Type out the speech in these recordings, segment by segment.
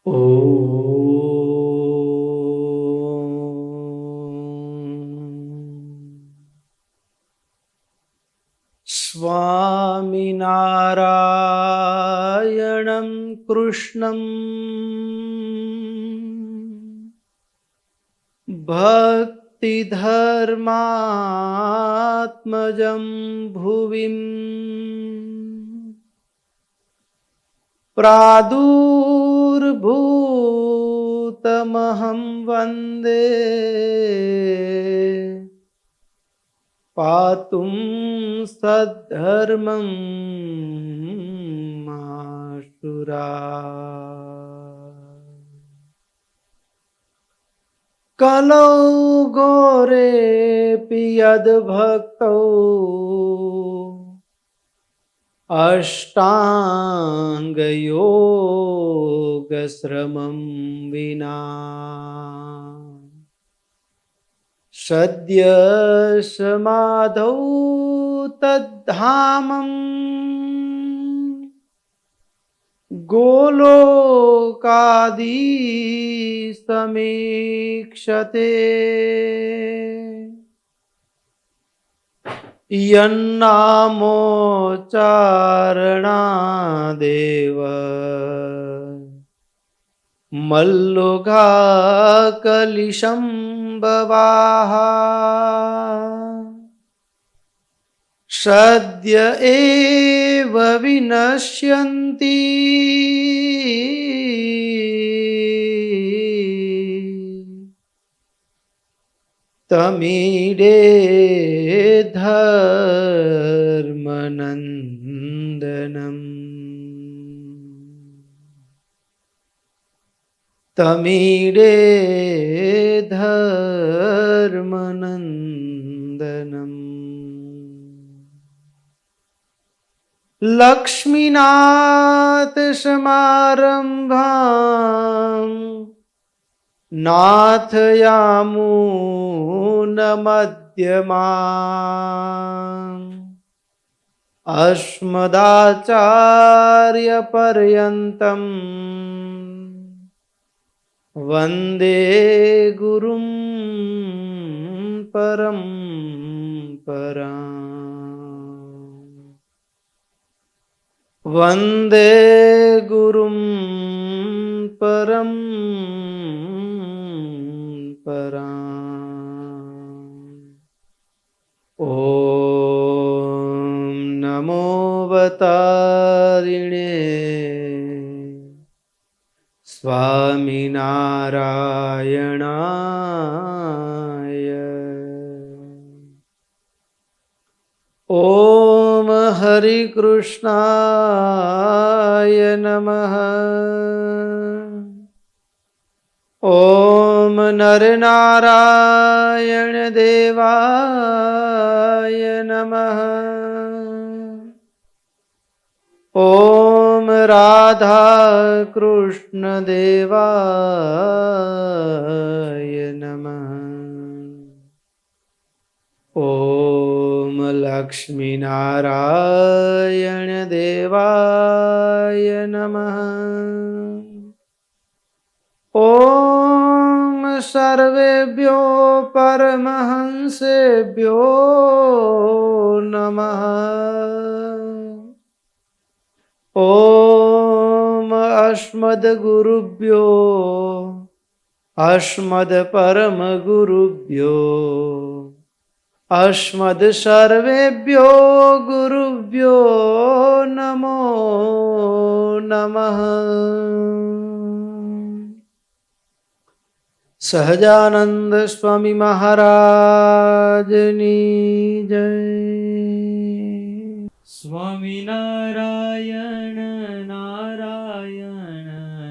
ॐ स्वामिनारायणं कृष्णं भक्तिधर्मात्मजं भुविं प्रादुर्भूतमहं वन्दे पातुं सद्धर्मं माशुरा कलौ घोरेऽपि यद्भक्तौ अष्टाङ्गयोगश्रमं विना सद्य समाधौ तद्धामम् गोलोकादिसमीक्षते यन्नामोच्चारणादेव मल्लुघाकलिशम्भवाः सद्य एव विनश्यन्ति तमीडे धर्मनन्दनम् तमीडे धर्मनन्दनम् लक्ष्मीनाथ समारंभां नाथयामुन मध्यमाम् अस्मदाचार्यपर्यन्तं वन्दे गुरुं परम्पराम् वन्दे गुरुं परम्पराम् ॐ नमो अवतारिणे स्वामिनारायणाय ॐ हरिकृष्णाय नमः। ॐ नरनारायण देवाय नमः। ॐ राधा कृष्ण देवाय नमः। ॐ लक्ष्मी नारायण देवाय नमः। ॐ सर्वेभ्यो परमहंसेभ्यो नमः। ॐ अस्मद्गुरुभ्यो अस्मद्परमगुरुभ्यो अस्मद् सर्वेभ्यो गुरुभ्यो नमो नमः। सहजानंद स्वामी महाराजनी जय। સ્વામિનારાયણ નારાયણ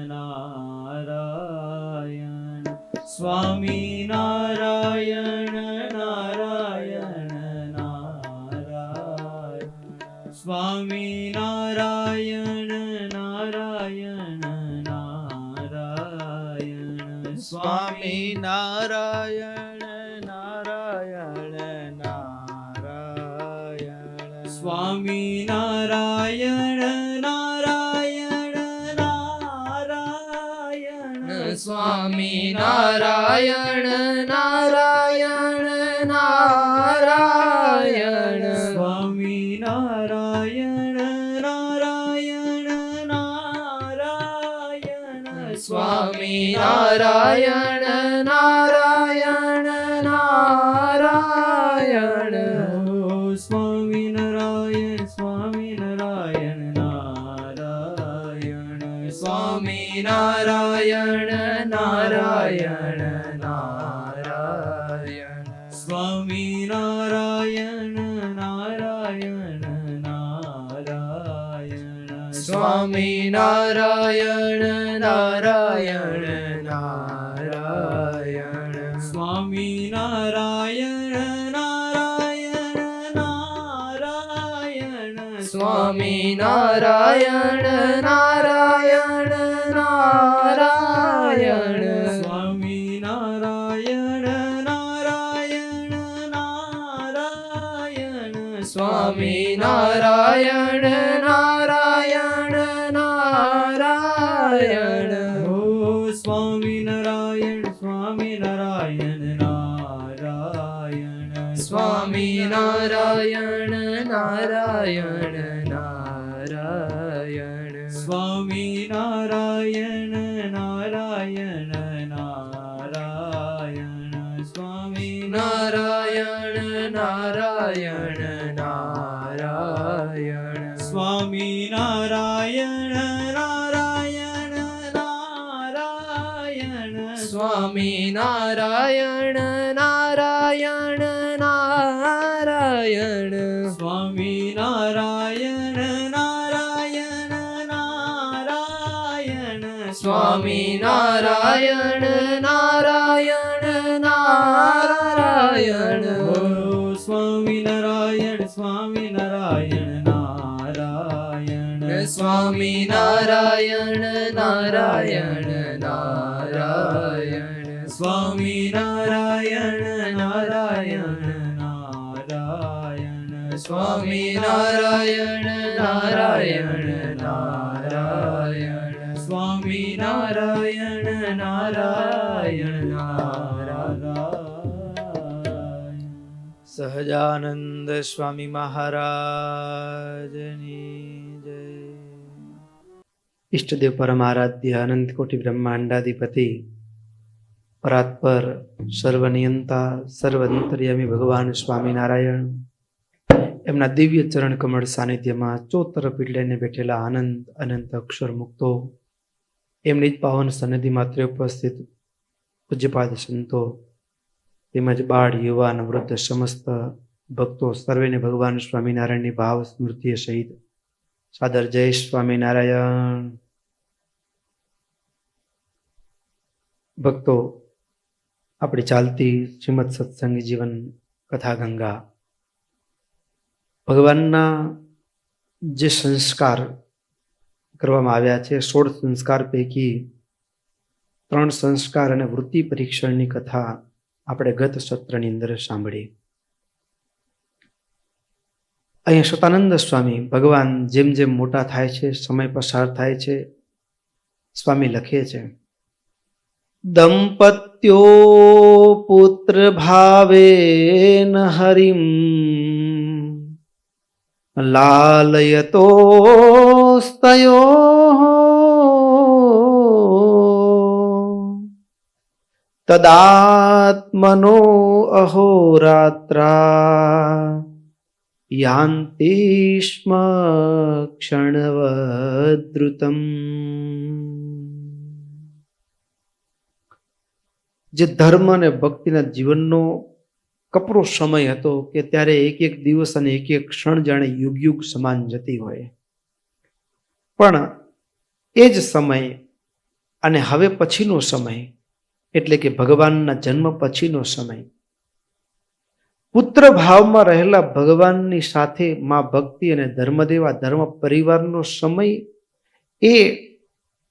નારાયણ સ્વામિનારાયણ નારાયણ નારાયણ સ્વામિનારાયણ નારાયણ નારાયણ સ્વામિનારાયણ નારાયણ નારાયણ સ્વામિનારાયણ નારાયણ નારાયણ સ્વામી નારાયણ નારાયણ નારાયણ સ્વામી નારાયણ નારાયણ નારાયણ સ્વામી નારાયણ નારાયણ નારાયણ સ્વામી નારાયણ સ્વામી નારાયણ નારાયણ સ્વામી નારાયણ નારાયણ નારાયણ સ્વામી નારાયણ નારાયણ નારાયણ સ્વામી નારાયણ નારાયણ નારાયણ સ્વામી નારાયણ નારાયણ નારાયણ સ્વામી નારાયણ નારાયણ નારાયણ સ્વામી નારાયણ નારાયણ નારાયણ સ્વામી નારાયણ નારાયણ નારાયણ હો સ્વામી નારાયણ સ્વામી નારાયણ નારાયણ સ્વામી નારાયણ નારાયણ નારાયણ સ્વામી નારાયણ નારાયણ નારાયણ સ્વામી નારાયણ નારાયણ નારાયણ સ્વામી નારાયણ નારાયણ નારાયણ સ્વામી નારાયણ નારાયણ નારાયણ સ્વામી નારાયણ નારાયણ નારાયણ સ્વામી નારાયણ નારાયણ નારાયણ સ્વામી નારાયણ સ્વામી નારાયણ નારાયણ સ્વામી નારાયણ નારાયણ નારાયણ સ્વામી નારાયણ નારાયણ નારાયણ સ્વામી નારાયણ નારાયણ નારાયણ સ્વામી નારાયણ નારાયણ નારાયણ સહજાનંદ સ્વામી મહારાજની જય. ઈષ્ટદેવ પરમારાધ્ય અનંત કોટી બ્રહ્માંડાધિપતિ પરાત્પર સર્વનિયંતા સર્વંતર્યામી ભગવાન સ્વામિનારાયણ એમના દિવ્ય ચરણ કમળ સાનિધ્યમાં ચોતરફ પીડલાઈને બેઠેલા આનંદ અનંત અક્ષર મુક્તો, એમની જ પાવન સન્નિધિ માત્ર ઉપસ્થિત પૂજ્યપાદ સંતો તેમજ બાળ યુવાન વૃદ્ધ સમસ્ત ભક્તો સર્વેને ભગવાન સ્વામિનારાયણની ભાવ સ્મૃતિએ સહિત સાદર જય સ્વામિનારાયણ. ભક્તો, આપણી ચાલતી શ્રીમદ સત્સંગી જીવન કથા ગંગા ભગવાનના જે સંસ્કાર કરવામાં આવ્યા છે, 16 સંસ્કાર પૈકી 3 સંસ્કાર અને વૃત્તિ પરીક્ષણની કથા આપણે ગત સત્રની અંદર સાંભળી. અહીંયા સતાનંદ સ્વામી ભગવાન જેમ જેમ મોટા થાય છે, સમય પસાર થાય છે, સ્વામી લખે છે, દંપત્યો પુત્ર ભાવેન હરિમ લાલયતો સ્તયો તદાત્મનો અહોરાત્રા યાન્તિ સ્મ ક્ષણવદ્રુતમ. જે ધર્મ અને ભક્તિના જીવનનો કપરો સમય હતો કે ત્યારે એક એક દિવસ અને એક એક ક્ષણ જાણે યુગ યુગ સમાન જતી હોય, પણ એ જ સમય અને હવે પછીનો સમય એટલે કે ભગવાનના જન્મ પછીનો સમય, પુત્ર ભાવમાં રહેલા ભગવાનની સાથે માં ભક્તિ અને ધર્મદેવા ધર્મ પરિવારનો સમય, એ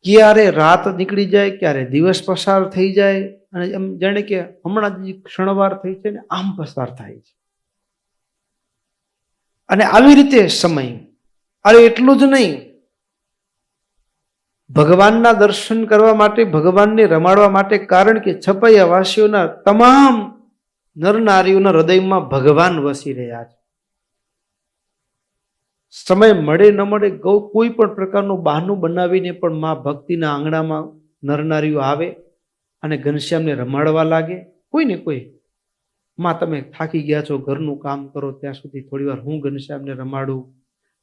ક્યારે રાત નીકળી જાય, ક્યારે દિવસ પસાર થઈ જાય અને એમ જાણે કે હમણાં જ ક્ષણવાર થઈ છે ને આમ પસાર થાય છે. અને આવી રીતે સમય, અરે એટલું જ નહીં, ભગવાનના દર્શન કરવા માટે, ભગવાનને રમાડવા માટે. કારણ કે છપૈયા વાસીઓના તમામ નર નારીઓના હૃદયમાં ભગવાન વસી રહ્યા છે. સમય મળે ન મળે કોઈ પણ પ્રકારનું બહાનું બનાવીને પણ મા ભક્તિના આંગણામાં નર નારીઓ આવે અને ઘનશ્યામને રમાડવા લાગે. કોઈ ને કોઈ, માં તમે થાકી ગયા છો, ઘરનું કામ કરો, ત્યાં સુધી થોડી વાર હું ઘનશ્યામને રમાડું.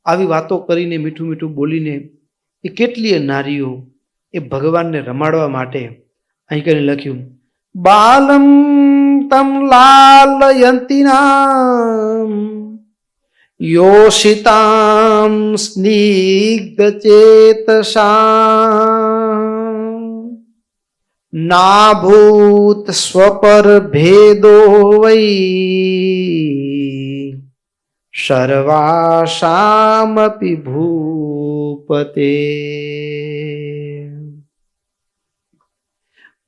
આવી વાતો કરીને, મીઠું મીઠું બોલીને એ કેટલીય નારીઓ એ ભગવાનને રમાડવા માટે અહીં કરીને લખ્યું, બાલમ તમ લાલયંતિનામ યોષિતામ સ્નિગ્ધ ચેતસામ નાભૂત સ્વપર ભેદો વૈ સર્વાસામપિ ભૂપતે.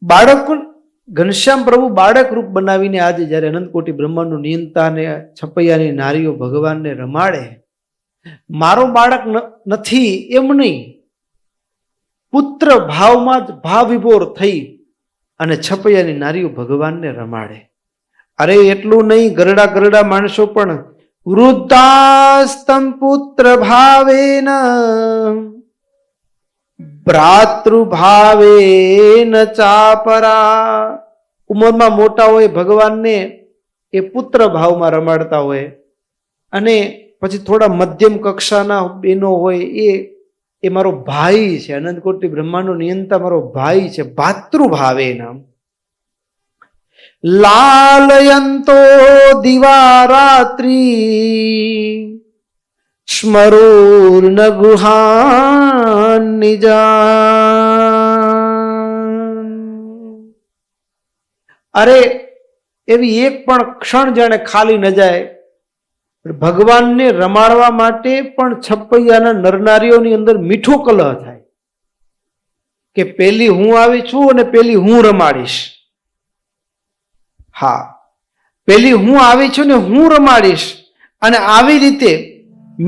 બાળક ઘનશ્યામ પ્રભુ બાળક રૂપ બનાવીને આજે જ્યારે અનંતકોટી બ્રહ્માંડનું નિયંતા ને છપૈયાની નારીઓ ભગવાનને રમાડે, મારો બાળક નથી એમ નહીં, પુત્ર ભાવમાં જ ભાવ વિભોર થઈ અને છપૈયાની નારીઓ ભગવાનને રમાડે. અરે એટલું નહીં, ગરડા ગરડા માણસો પણ વૃદ્ધાસ્તમ પુત્ર ભાવેન ભ્રાતૃભાવેન ચાપરા. ઉંમરમાં મોટા હોય ભગવાનને એ પુત્ર ભાવમાં રમાડતા હોય, અને પછી થોડા મધ્યમ કક્ષાના બેનો હોય એ મારો ભાઈ છે, અનંતકોટી બ્રહ્માંડનો નિયંતા મારો ભાઈ છે, ભાતૃભાવેન. લાલયંતો દિવા રાત્રી સ્મરૂર્ન ગુહાન નિજાન. અરે એવી એક પણ ક્ષણ જાણે ખાલી ન જાય. ભગવાનને રમાડવા માટે પણ છપૈયાના નરનારીઓની અંદર મીઠો કલહ થાય કે પેલી હું આવી છું અને પેલી હું રમાડીશ. હા, પેલી હું આવી છું ને હું રમાડીશ, અને આવી રીતે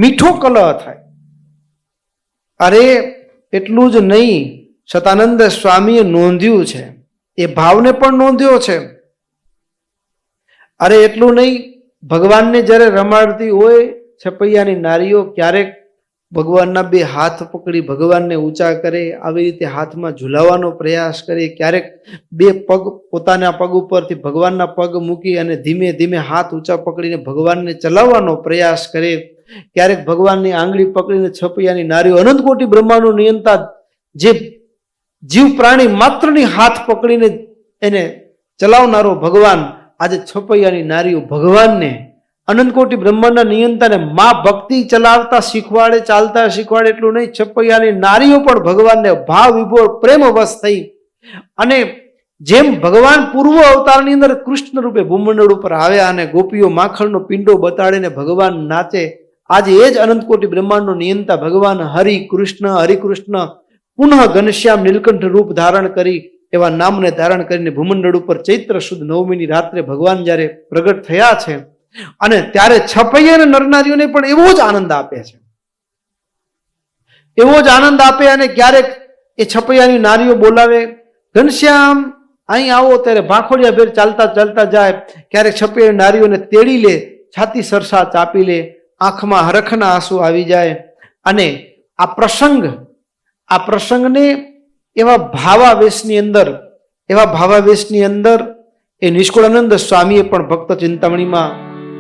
મીઠો કલહ થાય. અરે એટલું જ નહીં, સતાનંદ સ્વામીએ નોંધ્યું છે, એ ભાવને પણ નોંધ્યો છે. અરે એટલું નહીં, ભગવાનને જ્યારે રમાડતી હોય છપૈયાની નારીઓ, ક્યારેક ભગવાનના બે હાથ પકડી ભગવાનને ઊંચા કરે, આવી રીતે હાથમાં ઝુલાવવાનો પ્રયાસ કરે, ક્યારેક બે પગ પોતાના પગ ઉપરથી ભગવાનના પગ મૂકી અને ધીમે ધીમે હાથ ઊંચા પકડીને ભગવાનને ચલાવવાનો પ્રયાસ કરે, ક્યારેક ભગવાનની આંગળી પકડીને છપૈયાની નારીઓ, અનંતકોટી બ્રહ્માંડનું નિયંતા જે જીવ પ્રાણી માત્રની હાથ પકડીને એને ચલાવનારો ભગવાન, આજે છપૈયાની નારીઓ ભગવાનને, અનંતકોટી બ્રહ્માંડના નિયંતાને મા ભક્તિ ચલાવતા શીખવાડે, ચાલતા શીખવાડે. એટલું નહીં, છપૈયાની નારીઓ પણ ભગવાનને ભાવ વિભોર પ્રેમવશ થઈ અને જેમ ભગવાન પૂર્વ અવતારની અંદર કૃષ્ણ રૂપે ભૂમંડળ ઉપર આવ્યા અને ગોપીઓ માખણનો પિંડો બતાડીને ભગવાન નાચે, આજે એ જ અનંતકોટી બ્રહ્માંડનો નિયંતા ભગવાન હરિકૃષ્ણ પુનઃ ઘનશ્યામ નીલકંઠ રૂપ ધારણ કરી, એવા નામને ધારણ કરીને ભૂમંડળ ઉપર ચૈત્ર સુદ નવમીની રાત્રે ભગવાન જ્યારે પ્રગટ થયા છે, અને ત્યારે છપૈયા નરનારીઓને પણ એવો જ આનંદ આપે છે, એવો જ આનંદ આપે. અને ક્યારેક એ છપૈયાની નારીઓ બોલાવે, ઘનશ્યામ અહીં આવો, ત્યારે ભાખોડિયા ભેર ચાલતા ચાલતા જાય. ક્યારેક છપૈયાની નારીઓને તેડી લે, છાતી સરસા ચાપી લે, આંખમાં હરખના આંસુ આવી જાય. અને આ પ્રસંગને એવા ભાવાવેશની અંદર એ નિષ્કુળાનંદ સ્વામીએ પણ ભક્ત ચિંતામણીમાં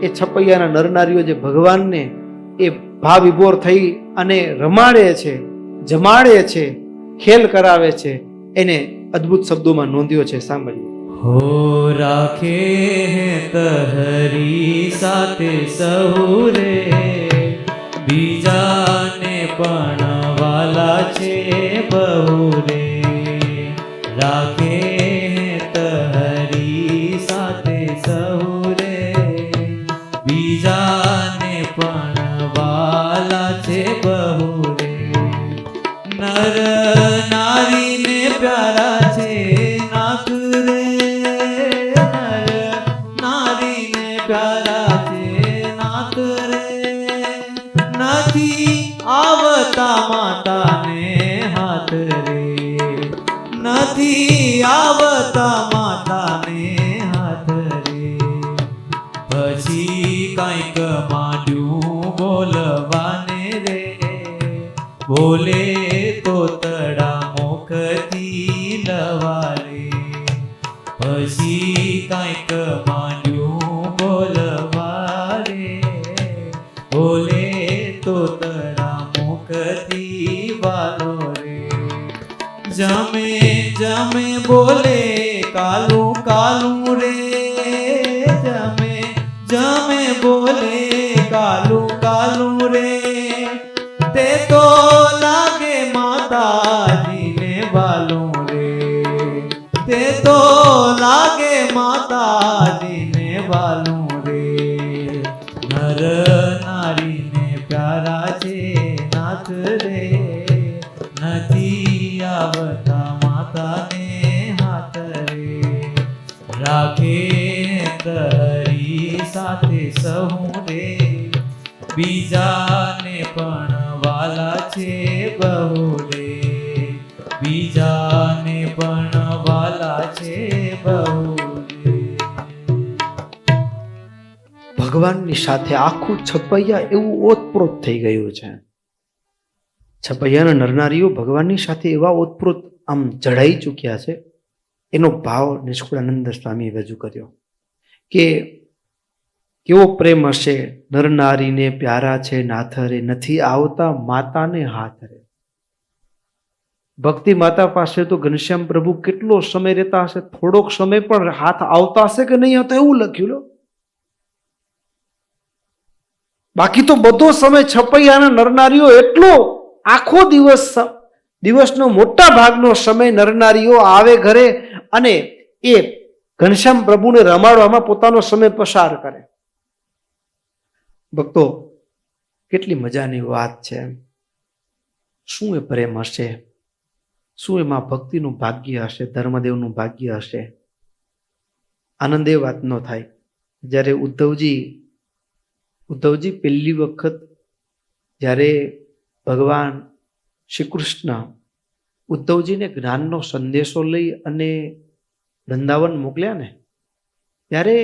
એ છપૈયાના નરનારીઓ જે ભગવાનને એ ભાવ વિભોર થઈ અને રમાડે છે, જમાડે છે, ખેલ કરાવે છે, એને અદ્ભુત શબ્દોમાં નોંધ્યો છે. સાંભળીએ. હો રાખે તહરી સાથે સહુરે, બીજાને પણ વાલા છે બહુ રે. રાખે તહરી સાથે સહુરે, બીજાને પણ વાલા છે બહુ રે. નર નારીને પ્યારા છે નાથ રે, નર નારીને પ્યારા છે નાથ રે. નથી આવતા માતાને હાથ રે, નથી આવતા માતાને હાથ રે. પછી કંઈક માંડ્યું બોલવાને રે, બોલે તો તડા મુખથી લવારે. પછી કંઈક માંડ્યું બોલવા રે, બોલે તો તડા મુખથી વાલો રે. જમે જમે બોલે કાલું કાલું રે, જમે જમે બોલે કાલું કાલું રે. તે તો લાગે માતાજીને વાલું રે, તે તો લાગે માતાજીને વાલું રે. નર નારીને પ્યારા છે નાથ રે, નથી આવતા માતાને હાથ રે. રાખે તરી સાથે સહુ રે, બીજાને પણ વાલા છે બહુ રે, બીજાને પણ વાલા છે બહુ રે. ભગવાનની સાથે આખું છપૈયા એવું ઓતપ્રોત થઈ ગયું છે. છપૈયાના નરનારીઓ ભગવાનની સાથે એવા ઓતપ્રોત આમ જડાઈ ચૂક્યા છે. એનો ભાવ નિષ્કુળાનંદ સ્વામીએ રજૂ કર્યો કે કેવો પ્રેમ હશે. નરનારીને પ્યારા છે નાથ રે, નથી આવતા માતાને હાથ રે. ભક્તિ માતા પાસે તો ઘનશ્યામ પ્રભુ કેટલો સમય રહેતા હશે? થોડોક સમય પણ હાથ આવતા હશે કે નહીં આવતા એવું લખ્યું લો. બાકી તો બધો સમય છપૈયાના નરનારીઓ એટલો આખો દિવસનો મોટા ભાગનો સમય નરનારીઓ આવે ઘરે અને એ ઘનશ્યામ પ્રભુને રમાડવામાં પોતાનો સમય પસાર કરે. ભક્તો, કેટલી મજાની વાત છે. શું એ પ્રેમ હશે, શું એમાં ભક્તિનું ભાગ્ય હશે, ધર્મદેવનું ભાગ્ય હશે. આનંદ એ વાત ન થાય જ્યારે ઉદ્ધવજી પહેલી વખત જ્યારે ભગવાન શ્રી કૃષ્ણ ઉદ્ધવજીને જ્ઞાનનો સંદેશો લઈ અને વૃંદાવન મોકલ્યા ને, ત્યારે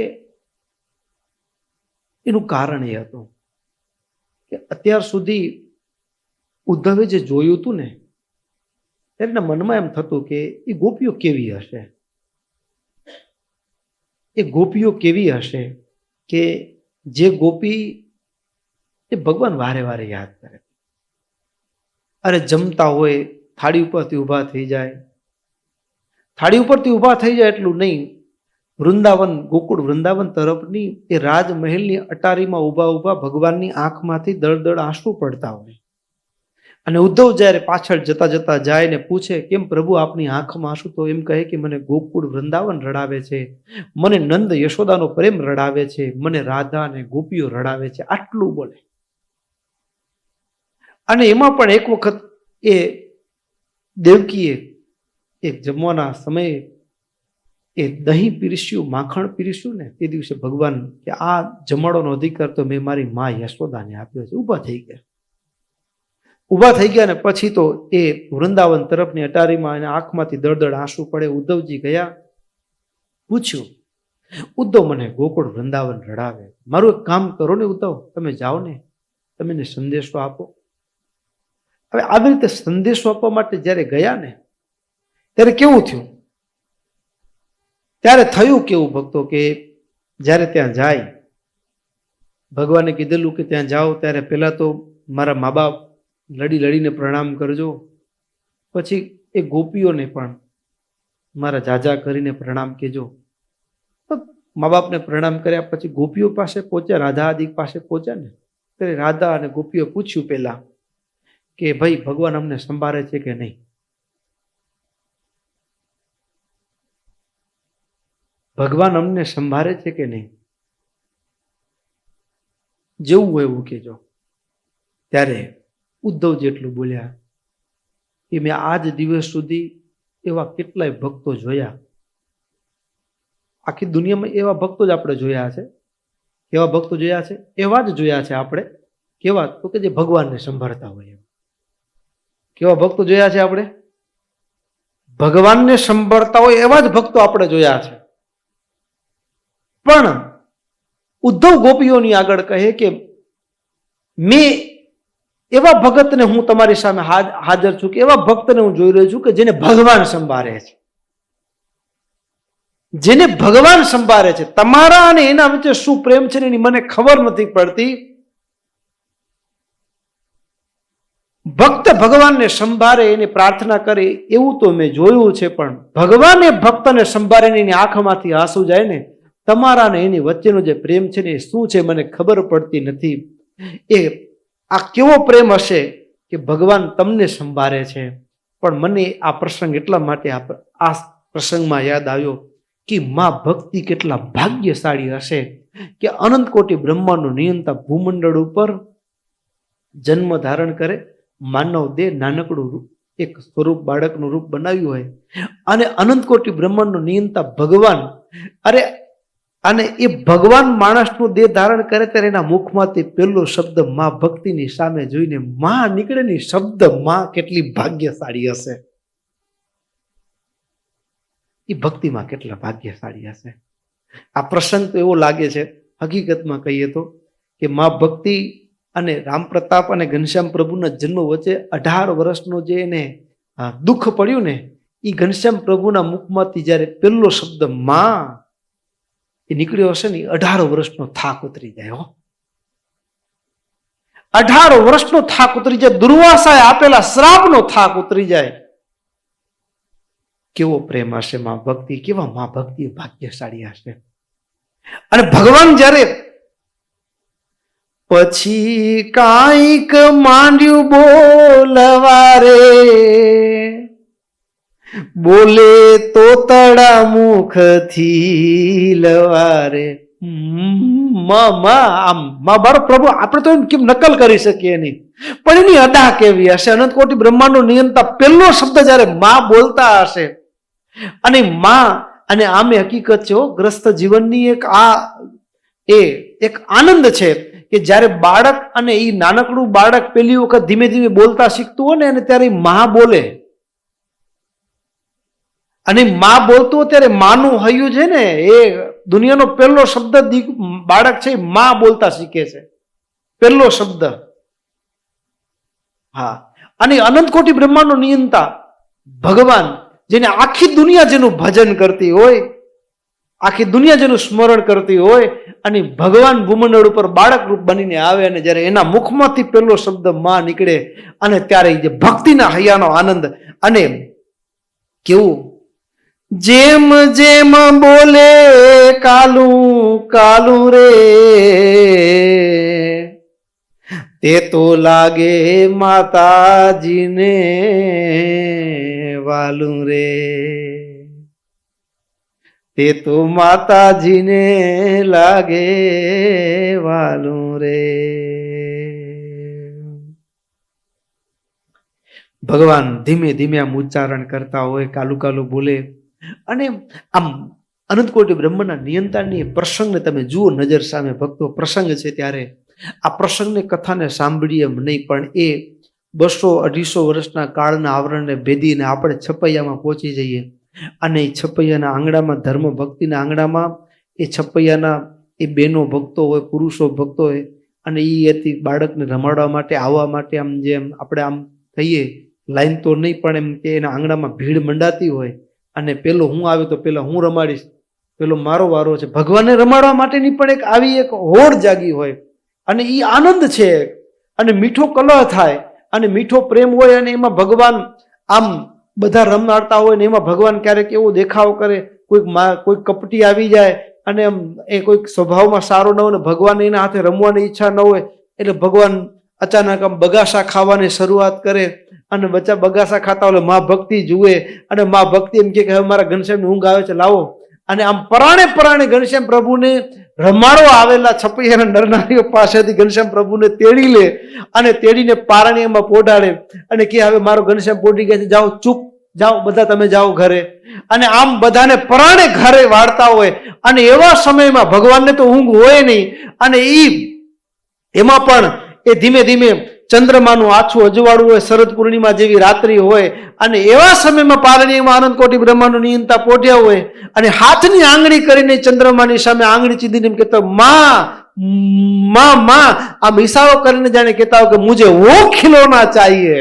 એનું કારણ એ હતું કે અત્યાર સુધી ઉદ્ધવે જે જોયું હતું ને, એમના મનમાં એમ થતું કે એ ગોપીઓ કેવી હશે, એ ગોપીઓ કેવી હશે કે જે ગોપી એ ભગવાન વારે વારે યાદ કરે. અરે જમતા હોય થાળી ઉપરથી ઊભા થઈ જાય, થાળી ઉપરથી ઊભા થઈ જાય એટલું નહીં, વૃંદાવન ગોકુળ વૃંદાવન તરફની એ રાજમહેલની અટારીમાં ઊભા ઊભા ભગવાનની આંખમાંથી દળ આંસુ પડતા હોય. અને ઉદ્ધવ જ્યારે પાછળ જતા જતા જાય ને પૂછે કેમ પ્રભુ આપની આંખમાં આંસુ? તો એમ કહે કે મને ગોકુળ વૃંદાવન રડાવે છે, મને નંદ યશોદાનો પ્રેમ રડાવે છે, મને રાધા અને ગોપીઓ રડાવે છે. આટલું બોલે. અને એમાં પણ એક વખત એ દેવકીએ એક જમવાના સમયે એ દહીં પીરસ્યું, માખણ પીરસ્યું ને, તે દિવસે ભગવાન કે આ જમાડોનો અધિકાર તો મેં મારી મા યશોદાને આપ્યો છે. ઊભા થઈ ગયા ને પછી તો એ વૃંદાવન તરફની અટારીમાં એના આંખમાંથી દળ આંસુ પડે. ઉદ્ધવજી ગયા, પૂછ્યું ઉદ્ધવ મને ગોકુળ વૃંદાવન રડાવે, મારું એક કામ કરો ને ઉદ્ધવ, તમે જાઓ ને, તમે એને સંદેશો આપો. હવે આવી રીતે સંદેશો આપવા માટે જ્યારે ગયા ને ત્યારે કેવું થયું? ત્યારે થયું કેવું ભક્તો કે જ્યારે ત્યાં જાય, ભગવાને કીધેલું કે ત્યાં જાઓ ત્યારે પહેલા તો મારા મા બાપ લડીને પ્રણામ કરજો, પછી એ ગોપીઓને પણ મારા જાજા કરીને પ્રણામ કહેજો. મા બાપને પ્રણામ કર્યા પછી ગોપીઓ પાસે પહોંચ્યા, રાધા આદિ પાસે પહોંચ્યા ને, ત્યારે રાધા અને ગોપીઓ પૂછ્યું પહેલા કે ભાઈ ભગવાન અમને સંભાળે છે કે નહીં? ભગવાન અમને સંભાળે છે કે નહીં? જેવું હોય એવું કહેજો. ત્યારે ઉદ્ધવ જેટલું બોલ્યા કે મેં આજ દિવસ સુધી એવા કેટલાય ભક્તો જોયા, આખી દુનિયામાં એવા ભક્તો જ આપણે જોયા છે. કેવા ભક્તો જોયા છે? એવા જ જોયા છે આપણે. કેવા? તો કે જે ભગવાનને સંભાળતા હોય. કેવા ભક્તો જોયા છે આપણે? ભગવાનને સંભાળતા હોય એવા જ ભક્તો આપણે જોયા છે. પણ ઉદ્ધવ ગોપીઓની આગળ કહે કે મેં એવા ભગતને હું તમારી સામે હાજર છું કે એવા ભક્તને હું જોઈ રહ્યો છું કે જેને ભગવાન સંભાળે છે, જેને ભગવાન સંભાળે છે. તમારા અને એના વચ્ચે શું પ્રેમ છે એની મને ખબર નથી પડતી. ભક્ત ભગવાનને સંભાળે એની પ્રાર્થના કરે એવું તો મેં જોયું છે, પણ ભગવાને ભક્તને સંભાળે એની આંખમાંથી આંસુ જાય ને, તમારા ને એની વચ્ચેનો જે પ્રેમ છે ને એ શું છે મને ખબર પડતી નથી. એ આ કેવો પ્રેમ હશે કે ભગવાન તમને સંભાળે છે. પણ મને આ પ્રસંગ એટલા માટે આ પ્રસંગમાં યાદ આવ્યો કે મા ભક્તિ કેટલા ભાગ્યશાળી હશે કે અનંત કોટી બ્રહ્માંડનું નિયંતા ભૂમંડળ ઉપર જન્મ ધારણ કરે, માનવ દેહ નાનકડું રૂપ એક સ્વરૂપ બાળકનું રૂપ બનાવ્યું હોય અને અનંત કોટી બ્રહ્માંડનું નિયંતા ભગવાન, અરે અને એ ભગવાન માણસનું દેહ ધારણ કરે ત્યારે એના મુખમાંથી પહેલો શબ્દ મા ભક્તિની સામે જોઈને માં નીકળે ને શબ્દ માં કેટલી ભાગ્યશાળી હશે. એ ભક્તિમાં કેટલા ભાગ્યશાળી હશે. આ પ્રસંગ તો એવો લાગે છે, હકીકતમાં કહીએ તો કે મા ભક્તિ અને રામ પ્રતાપ અને ઘનશ્યામ પ્રભુના જન્મ વચ્ચે 18 વર્ષનો જે એને દુઃખ પડ્યું ને, એ ઘનશ્યામ પ્રભુના મુખમાંથી જ્યારે પહેલો શબ્દ માં એ નીકળ્યો હશે ને, 18 વર્ષનો થાક ઉતરી જાય. 18 વર્ષનો થાક ઉતરી જાય, દુર્વાસાએ આપેલા શ્રાપનો થાક ઉતરી જાય. કેવો પ્રેમ હશે મા ભક્તિ, કેવા મા ભક્તિ ભાગ્યશાળી હશે. અને ભગવાન જ્યારે પછી કાંઈક માંડ્યું બોલવા રે, બોલે તો તડા મુખથી લવારે. મારો પ્રભુ આપણે તો એમ કેમ નકલ કરી શકીએ નહીં, પણ એની અદા કેવી હશે. અનંત કોટી બ્રહ્માંડનો નિયંતા પહેલો શબ્દ જ્યારે માં બોલતા હશે, અને માં, અને આમે હકીકત છે ગ્રસ્ત જીવનની એક આનંદ છે કે જ્યારે બાળક અને એ નાનકડું બાળક પહેલી વખત ધીમે ધીમે બોલતા શીખતું હોય ને, અને ત્યારે માં બોલે, અને માં બોલતું હોય ત્યારે માનું હૈયું છે ને, એ દુનિયાનો પહેલો શબ્દ બાળક છે માં બોલતા શીખે છે, પહેલો શબ્દ. હા, અને અનંત કોટી બ્રહ્માંડનો નિયંતા ભગવાન, જેને આખી દુનિયા જેનું ભજન કરતી હોય, આખી દુનિયા જેનું સ્મરણ કરતી હોય, અને ભગવાન ભૂમંડળ ઉપર બાળક રૂપ બનીને આવે, અને જ્યારે એના મુખમાંથી પહેલો શબ્દ માં નીકળે, અને ત્યારે જે ભક્તિના હૈયાનો આનંદ. અને કેવું, જેમ જેમ બોલે કાલું કાલું રે, તે તો લાગે માતાજીને વાલું રે, તે તો માતાજીને લાગે વાલું રે. ભગવાન ધીમે ધીમે આમ ઉચ્ચારણ કરતા હોય, કાલું કાલું બોલે. અને આમ અનંત કોટી બ્રહ્મના નિયંતાની પ્રસંગને તમે જુઓ નજર સામે ભક્તો. પ્રસંગ છે ત્યારે આ પ્રસંગની કથાને સાંભળીએ એમ નહીં, પણ એ 200-250 વર્ષના કાળના આવરણને ભેદીને આપણે છપૈયામાં પહોંચી જઈએ. અને એ છપૈયાના આંગણામાં, ધર્મ ભક્તિના આંગણામાં, એ છપૈયાના એ બહેનો ભક્તો હોય, પુરુષો ભક્તો હોય, અને એ હતી બાળકને રમાડવા માટે, આવવા માટે આમ જેમ આપણે આમ કહીએ લાઈન તો નહીં, પણ એમ કે એના આંગણામાં ભીડ મંડાતી હોય. અને પેલો હું આવ્યો તો પેલા હું રમાડીશ, પેલો મારો વારો છે. ભગવાનને રમાડવા માટેની પણ એક આવી એક હોડ જાગી હોય, અને એ આનંદ છે. અને મીઠો કલહ થાય, અને મીઠો પ્રેમ હોય, અને એમાં ભગવાન આમ બધા રમાડતા હોય ને એમાં ભગવાન ક્યારેક એવો દેખાવ કરે, કોઈક કપટી આવી જાય, અને એમ એ કોઈક સ્વભાવમાં સારો ન હોય ને ભગવાન એના હાથે રમવાની ઈચ્છા ન હોય, એટલે ભગવાન અચાનક આમ બગાસા ખાવાની શરૂઆત કરે. અને બચ્ચા બગાસા ખાતા હોય મા ભક્તિ જુએ, અને મા ભક્તિ એમ કે હવે મારા ઘનશ્યામની ઊંઘ આવે છે, લાવો. અને આમ પરાણે પરાણે ઘનશ્યામ પ્રભુને રમાડવા આવેલા છપૈયાના નરનારીઓ પાસેથી ઘનશ્યામ પ્રભુને તેડી લે, અને તેડીને પારણીમાં પોઢાડે, અને કે હવે મારો ઘનશ્યામ પોઢી ગયા છે, જાઓ ચૂપ જાઓ, બધા તમે જાઓ ઘરે. અને આમ બધાને પરાણે ઘરે વાળતા હોય. અને એવા સમયમાં ભગવાનને તો ઊંઘ હોય નહીં, અને એમાં પણ એ ધીમે ધીમે ચંદ્રમાનું આછું અજવાળું હોય, શરદ પૂર્ણિમા જેવી રાત્રિ હોય, અને એવા સમયમાં પારણીમાં આનંદકોટી બ્રહ્માંડ નિયંતા પોઢ્યા હોય અને હાથની આંગળી કરીને ચંદ્રમાની સામે આંગળી ચીધીને એમ કહેતા માં માં માં, આમ ઈશારો કરીને જાણે કહેતા હોય કે મુજે વો ખિલોના ચાહીએ,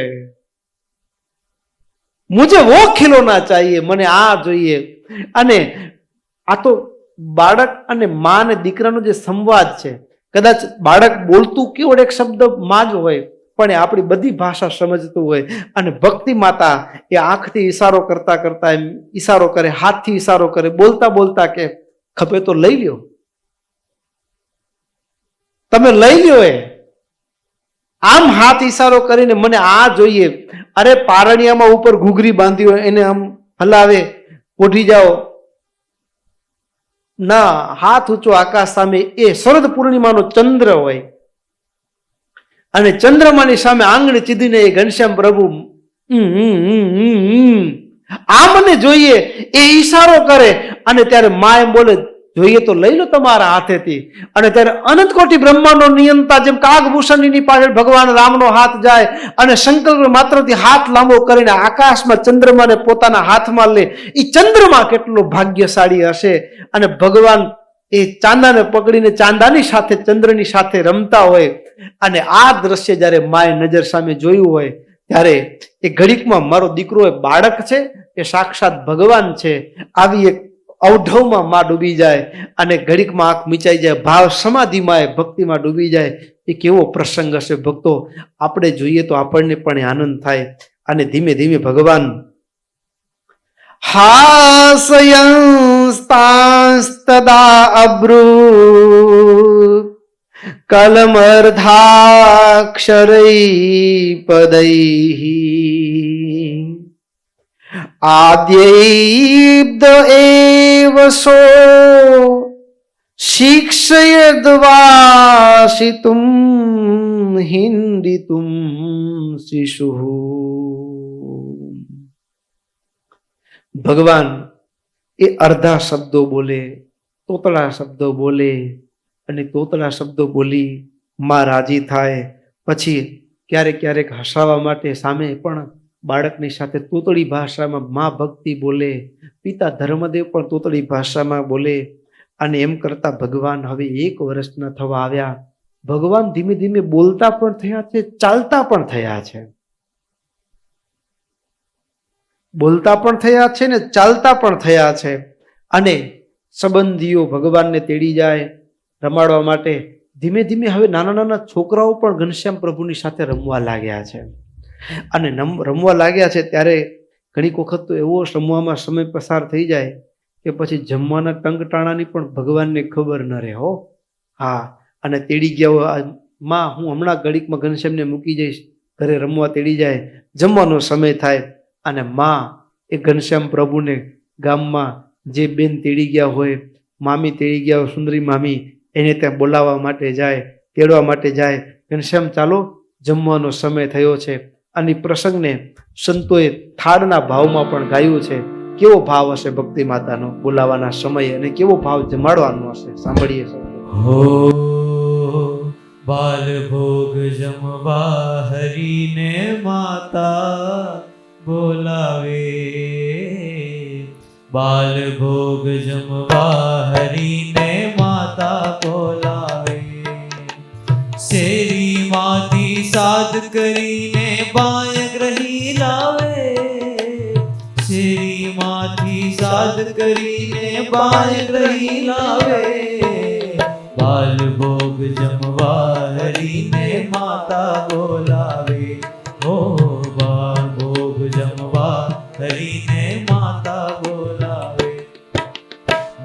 મુજે વો ખિલોના ચાહીએ, મને આ જોઈએ. અને આ તો બાળક અને મા અને દીકરાનો જે સંવાદ છે, કદાચ બાળક બોલતું કેવળ એક શબ્દ માં જ હોય, પણ એ આપણી બધી ભાષા સમજતું હોય. અને ભક્તિ માતા એ આંખથી ઈશારો કરતા કરતા એમ ઈશારો કરે, હાથથી ઈશારો કરે, બોલતા બોલતા કે ખપે તો લઈ લ્યો, તમે લઈ લ્યો. એ આમ હાથ ઈશારો કરીને મને આ જોઈએ. અરે પારણિયામાં ઉપર ઘૂઘરી બાંધી હોય એને આમ હલાવે, પોઢી જાઓ ના, હાથ ઊંચો આકાશ સામે. એ શરદ પૂર્ણિમાનો ચંદ્ર હોય અને ચંદ્રમાની સામે આંગળી ચીધીને એ ઘનશ્યામ પ્રભુ આ મને જોઈએ એ ઈશારો કરે. અને ત્યારે મા એમ બોલે જોઈએ તો લઈ લો તમારા હાથેથી. અને ત્યારે અનંતકોટી બ્રહ્માંડનો નિયંતા જેમ કાગભૂષણની પાછળ ભગવાન રામનો હાથ જાય અને સંકલ્પ માત્રથી હાથ લાંબો કરીને આકાશમાં ચંદ્રમાને પોતાના હાથમાં લે. એ ચંદ્રમા કેટલો ભાગ્યશાળી હશે. અને ભગવાન એ ચાંદાને પકડીને ચાંદાની સાથે ચંદ્રની સાથે રમતા હોય. અને આ દ્રશ્ય જ્યારે માએ નજર સામે જોયું હોય ત્યારે એ ઘડીકમાં મારો દીકરો એ બાળક છે એ સાક્ષાત ભગવાન છે, આવી એક અવઢવમાં માં ડૂબી જાય અને ઘડીકમાં આંખ મીચાઈ જાય, ભાવ સમાધિમાં એ ભક્તિમાં ડૂબી જાય. એ કેવો પ્રસંગ હશે ભક્તો! આપણે જોઈએ તો આપણને પણ આનંદ થાય. અને ધીમે ધીમે ભગવાન હાસયંસ્તાસ્તદા અબ્રુ કલમર્ધાક્ષરૈ પદૈ આદ્યૈબ્દ એવ સો શિક્ષયદ્વાસિતુમ હિંડિતુમ શિશુઃ. ભગવાન એ અર્ધા શબ્દો બોલે, તોતળા શબ્દો બોલે, અને તોતળા શબ્દો બોલી માં રાજી થાય. પછી ક્યારેક ક્યારેક હસાવવા માટે સામે પણ બાળકની સાથે તોતળી ભાષામાં માં ભક્તિ બોલે, પિતા ધર્મદેવ પણ તોતળી ભાષામાં બોલે. અને એમ કરતા ભગવાન હવે 1 વર્ષના થવા આવ્યા. ભગવાન ધીમે ધીમે બોલતા પણ થયા છે, ચાલતા પણ થયા છે. બોલતા પણ થયા છે ને ચાલતા પણ થયા છે. અને સંબંધીઓ ભગવાનને તેડી જાય રમાડવા માટે. ધીમે ધીમે હવે નાના નાના છોકરાઓ પણ ઘનશ્યામ પ્રભુની સાથે રમવા લાગ્યા છે. અને રમવા લાગ્યા છે ત્યારે ઘણીક વખત તો એવો રમવામાં સમય પસાર થઈ જાય કે પછી જમવાના ટંકટાણાની પણ ભગવાનને ખબર ન રહે. હો હા, અને તેડી ગયા માં હું હમણાં ઘડીકમાં ઘનશ્યામને મૂકી જઈશ, ઘરે રમવા તેડી જાય. જમવાનો સમય થાય અને માં એ ઘનશ્યામ પ્રભુને ગામમાં જે બેન તેડી ગયા હોય, મામી તેડી ગયા હોય, સુંદરી મામી, એને ત્યાં બોલાવવા માટે જાય, તેડવા માટે જાય. ઘનશ્યામ ચાલો જમવાનો સમય થયો છે. અને પ્રસંગને સંતોએ થાળના ભાવમાં પણ ગાયું છે. કેવો ભાવ હશે ભક્તિ માતાનો બોલાવાના સમયે, અને કેવો ભાવ જમાડવાનો હશે, સાંભળીએ. હો બાલ ભોગ જમવા હરીને માતા બોલાવે, બાલ ભોગ જમવા હરીને માતા બોલાવે. શેરી માંથી સાદ કરીને બાય ગ્રહી લાવે, શેરી માંથી સાદ કરીને બાય ગ્રહી લાવે. બાલ ભોગ જમવા હરીને માતા બોલાવે, હો બાલ ભોગ જમવા હરીને માતા બોલાવે.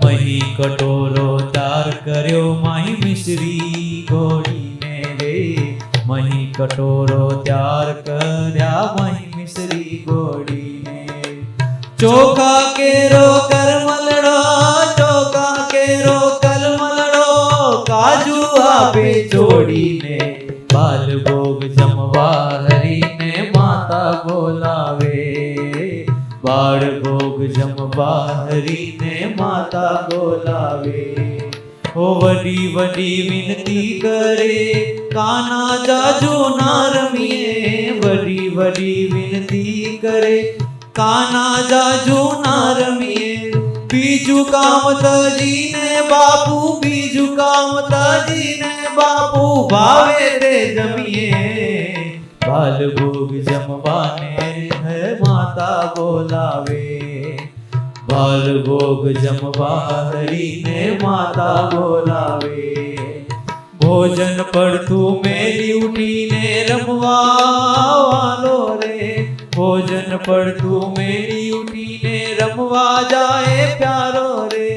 મહી કટોરો તાર કર્યો માહી મિશ્રી ઘોડીને રે, મહી કટોરો ત્યાર કર્યા મહી મિશ્રી ઘોડીને. ચોખા કેરો કરમલડો, ચોખા કેરો કરમલડો, કાજુ આપે જોડીને. બાલ ભોગ જમવા હરીને માતા બોલાવે, બાળ ભોગ જમવા હરીને માતા બોલાવે. ઓ વડી વડી વિનતી કરે કાના જાજુ ના રમીએ વડી વડી વિનતી કરે કાના જાજુ ના રમીએ બીજું કામ તજીને બાપુ બીજું કામ તજીને બાપુ ભાવે તે જમીએ બાલ ભોગ જમવાને હે માતા બોલાવે બાલ ભોગ જમવા હરીને માતા બોલાવે ભોજન પડતું મેલી ઉઠીને રમવા વાલો રે ભોજન પડતું મેલી ઉઠીને રમવા જાય પ્યારો રે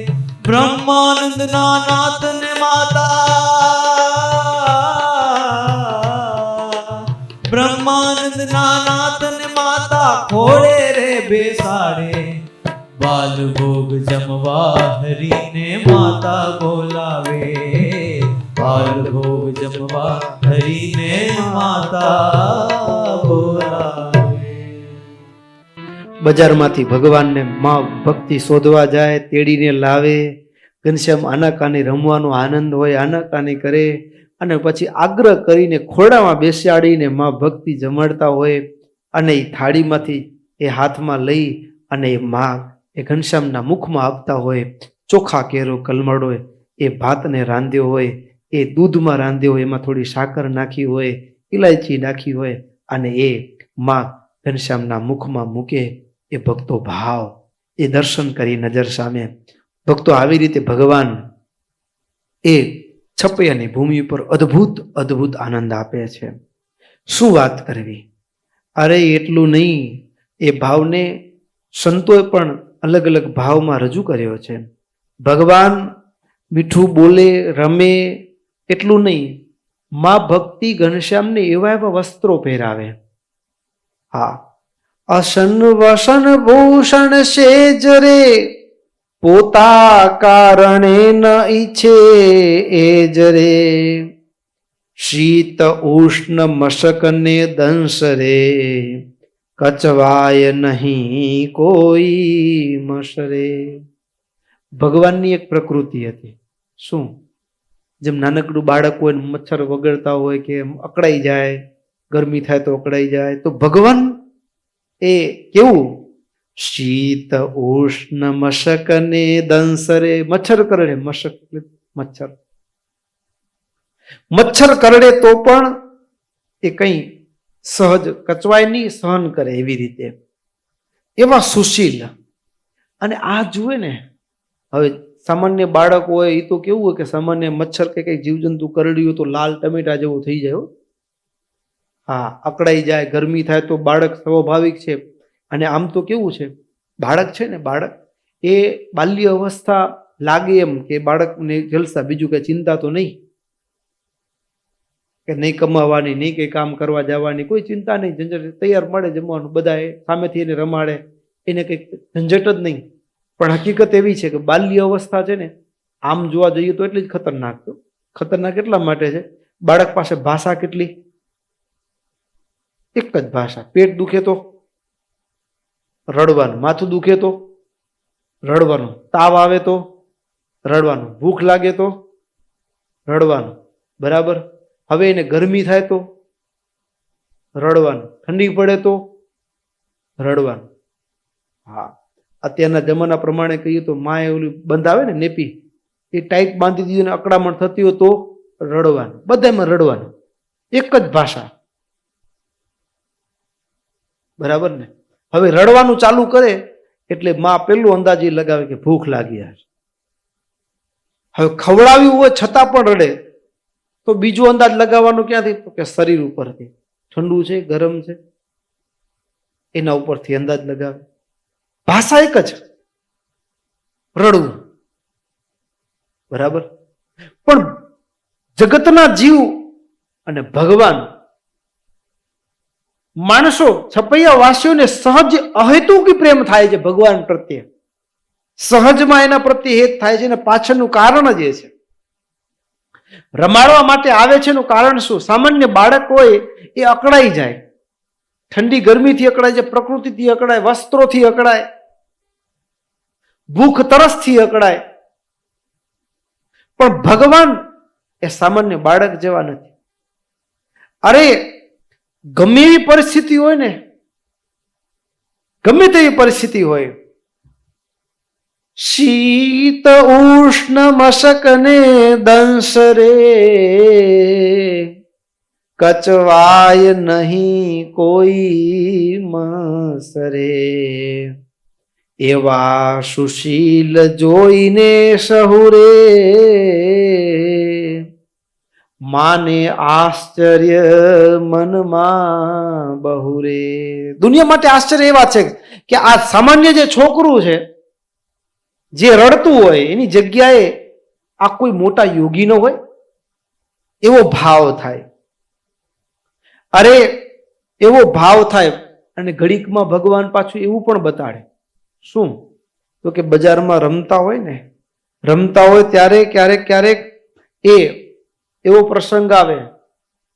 બ્રહ્માનંદ ના નાથ ને માતા બ્રહ્માનંદ ના નાથ ને માતા ખોડે રે બેસાડે બાલ ભોગ જમવા હરીને માતા બોલાવે બાલ ભોગ જમવા હરીને માતા બોલાવે બજારમાંથી ભગવાનને માં ભક્તિ શોધવા જાય, તેડીને લાવે. ઘનશ્યામ આનાકાની રમવાનો આનંદ હોય, આનાકાની કરે અને પછી આગ્રહ કરીને ખોડામાં બેસાડીને માં ભક્તિ જમાડતા હોય અને એ થાળીમાંથી એ હાથમાં લઈ અને એ માં એ ઘનશ્યામના મુખમાં આપતા હોય. ચોખા કેરો કલમડો એ ભાતને રાંધ્યો હોય, એ દૂધમાં રાંધ્યો હોય, એમાં થોડી સાકર નાખી હોય, ઇલાયચી નાખી હોય અને એ માં ઘનશ્યામના મુખમાં મૂકે. એ ભક્તો ભાવ એ દર્શન કરી નજર સામે ભક્તો આવી રીતે ભગવાન એ છપૈયાની ભૂમિ ઉપર અદ્ભુત અદ્ભુત આનંદ આપે છે. શું વાત કરવી! અરે એટલું નહીં, એ ભાવને સંતોએ પણ અલગ અલગ ભાવમાં રજૂ કર્યો છે. ભગવાન મીઠું બોલે, રમે એટલું નહીં, માં ભક્તિ ઘનશ્યામને એવા એવા વસ્ત્રો પહેરાવે. હા, અસન વસન ભૂષણ સેજ રે પોતા કારણે ન ઈચ્છે એ જ રે શીત ઉષ્ણ મશક ને દંશ રે કચવાય નહીં કોઈ મસરે. ભગવાનની એક પ્રકૃતિ હતી. શું? જેમ નાનકડું બાળક હોય, મચ્છર વગડતા હોય કે અકળાઈ જાય, ગરમી થાય તો અકળાઈ જાય, તો ભગવાન એ કેવું? શીત ઉષ્ણ મશક ને દંશ રે. મચ્છર કરડે, મશક મચ્છર, મચ્છર કરડે તો પણ એ કઈ સહજ કચવાય નહીં, સહન કરે એવી રીતે એવા સુશીલ. અને આ જુએ ને, હવે સામાન્ય બાળક હોય એ તો કેવું હોય કે સામાન્ય મચ્છર કે કઈ જીવજંતુ કરડ્યું હોય તો લાલ ટમેટા જેવું થઈ જાય. હા, અકળાઈ જાય, ગરમી થાય તો બાળક સ્વાભાવિક છે. અને આમ તો કેવું છે, બાળક છે ને, બાળક એ બાલ્ય અવસ્થા લાગે એમ કે બાળકને જલસા, બીજું કઈ ચિંતા તો નહીં, કે નહીં કમાવાની, નહીં કઈ કામ કરવા જવાની, કોઈ ચિંતા નહીં, ઝંઝટ, તૈયાર મળે જમવાનું, બધા સામેથી એને રમાડે, એને કઈ ઝંઝટ જ નહીં. પણ હકીકત એવી છે કે બાલ્ય અવસ્થા છે ને, આમ જોવા જઈએ તો એટલી જ ખતરનાક. ખતરનાક એટલા માટે છે, બાળક પાસે ભાષા કેટલી? એક જ ભાષા. પેટ દુખે તો રડવાનું, માથું દુખે તો રડવાનું, તાવ આવે તો રડવાનું, ભૂખ લાગે તો રડવાનું, બરાબર. હવે એને ગરમી થાય તો રડવાનું, ઠંડી પડે તો રડવાનું. હા, અત્યારના જમાના પ્રમાણે કહીએ તો માએ ઓલી બંધાવે ને નેપી, એ ટાઈટ બાંધી દીધી ને અકળામણ થતી હોય તો રડવાનું. બધામાં રડવાનું, એક જ ભાષા, બરાબર ને. હવે રડવાનું ચાલુ કરે એટલે માં પેલું અંદાજ લગાવે કે ભૂખ લાગી છે. હવે ખવડાવ્યું હોય છતાં પણ રડે તો બીજો અંદાજ લગાવવાનો ક્યાંથી? તો કે શરીર ઉપરથી, ઠંડુ છે, ગરમ છે, એના ઉપરથી અંદાજ લગાવે. ભાષા એક જ, રડવું, બરાબર. પણ જગતના જીવ અને ભગવાન, માણસો, છપૈયા વાસીઓને સહજ અહેતુકી પ્રેમ થાય છે ભગવાન પ્રત્યે. સહજમાં એના પ્રત્યે હેત થાય છે, અને પાછળનું કારણ જ એ છે. રમાડવા માટે આવે છે એનું કારણ શું? સામાન્ય બાળક હોય એ અકળાઈ જાય, ઠંડી ગરમીથી અકળાય જાય, પ્રકૃતિથી અકળાય, વસ્ત્રોથી અકળાય, ભૂખ તરસથી અકળાય. પણ ભગવાન એ સામાન્ય બાળક જેવા નથી. અરે ગમે એવી પરિસ્થિતિ હોય ને, ગમે તેવી પરિસ્થિતિ હોય, શીત ઉષ્ણ મશક ને દંશ રે, કચવાય નહીં કોઈ મસરે, એવા સુશીલ જોઈને સહુરે, માને આશ્ચર્ય મનમાં બહુરે. દુનિયા માટે આશ્ચર્ય એવા છે કે આ સામાન્ય જે છોકરું છે, જે રડતું હોય, એની જગ્યાએ આ કોઈ મોટા યોગી ન હોય, એવો ભાવ થાય. અરે એવો ભાવ થાય. અને ઘડીકમાં ભગવાન પાછું એવું પણ બતાડે. શું? તો કે બજારમાં રમતા હોય ને, રમતા હોય ત્યારે ક્યારેક ક્યારેક એવો પ્રસંગ આવે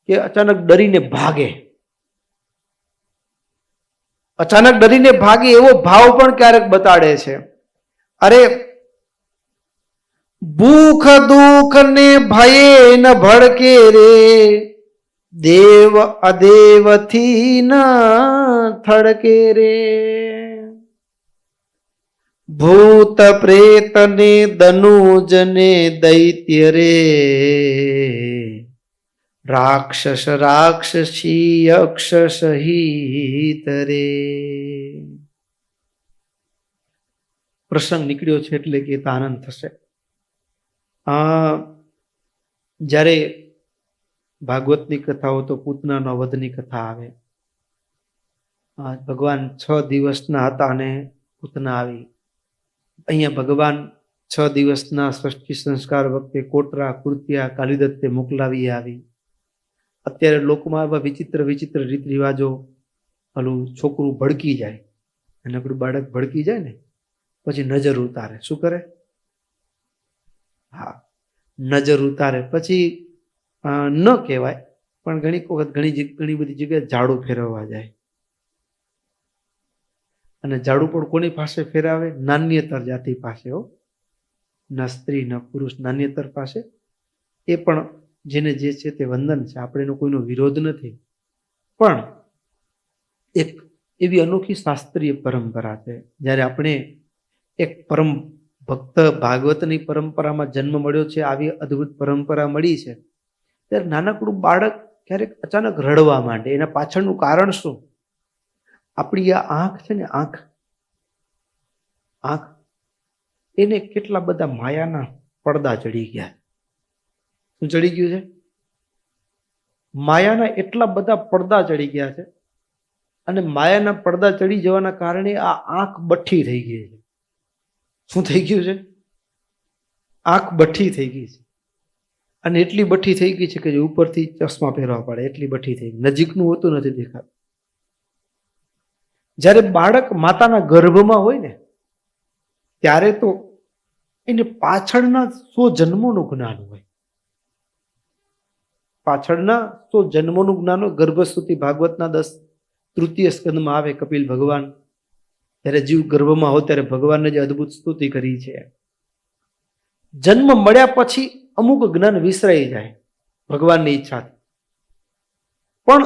કે અચાનક ડરીને ભાગે. અચાનક ડરીને ભાગે એવો ભાવ પણ ક્યારેક બતાડે છે. અરે ભૂખ દુઃખ ને ભયે ન ભડકે રે, દેવ અદેવથી ન થડકે રે, ભૂત પ્રેત ને દનુજ ને દૈત્ય રે, રાક્ષસ રાક્ષસી યક્ષ સહિત રે. પ્રસંગ નીકળ્યો છે એટલે કે આનંદ થશે. જ્યારે ભાગવતની કથાઓ તો પૂતનાના વધની કથા આવે. ભગવાન 6 દિવસના હતા અને પૂતના આવી. અહીંયા ભગવાન 6 દિવસના સૃષ્ટિ સંસ્કાર વખતે કોટરા કૃત્યા કાલિદત્તે મોકલાવી આવી. અત્યારે લોકોમાં આવા વિચિત્ર વિચિત્ર રીત રિવાજો, પેલું છોકરું ભડકી જાય અને આપણું બાળક ભડકી જાય ને પછી નજર ઉતારે. શું કરે? હા, નજર ઉતારે. પછી ન કહેવાય પણ ઘણી વખત ઘણી બધી જગ્યાએ ઝાડુ ફેરવવા જાય. અને ઝાડુ પણ કોની પાસે ફેરાવે? નાન્યતર જાતિ પાસે. ન સ્ત્રી ન પુરુષ, નાન્યતર પાસે. એ પણ જેને જે છે તે વંદન છે, આપણે એનો કોઈનો વિરોધ નથી. પણ એક એવી અનોખી શાસ્ત્રીય પરંપરા છે. જ્યારે આપણે એક પરમ ભક્ત ભાગવતની પરંપરામાં જન્મ મળ્યો છે, આવી અદ્ભુત પરંપરા મળી છે, ત્યારે નાનકડું બાળક ક્યારેક અચાનક રડવા માંડે. એના પાછળનું કારણ શું? આપણી આ આંખ છે ને, આંખ એને કેટલા બધા માયાના પડદા ચડી ગયા. શું ચડી ગયું છે? માયાના એટલા બધા પડદા ચડી ગયા છે. અને માયાના પડદા ચડી જવાના કારણે આ આંખ બઠ્ઠી થઈ ગઈ છે. શું થઈ ગયું છે? આંખ બઠ્ઠી થઈ ગઈ છે. અને એટલી બઠ્ઠી થઈ ગઈ છે કે જે ઉપરથી ચશ્મા પહેરવા પડે એટલી બઠ્ઠી થઈ ગઈ. નજીકનું હોતું નથી દેખાતું. જ્યારે બાળક માતાના ગર્ભમાં હોય ને, ત્યારે તો એને પાછળના 100 જન્મોનું જ્ઞાન હોય. પાછળના 100 જન્મોનું જ્ઞાન. ગર્ભસ્તુતિ ભાગવતના તૃતીય સ્કંદમાં આવે. કપિલ ભગવાન જ્યારે જીવ ગર્ભમાં હોય ત્યારે ભગવાનને જે અદ્ભુત સ્તુતિ કરી છે. જન્મ મળ્યા પછી અમુક જ્ઞાન વિસરાઈ જાય ભગવાનની ઈચ્છાથી. પણ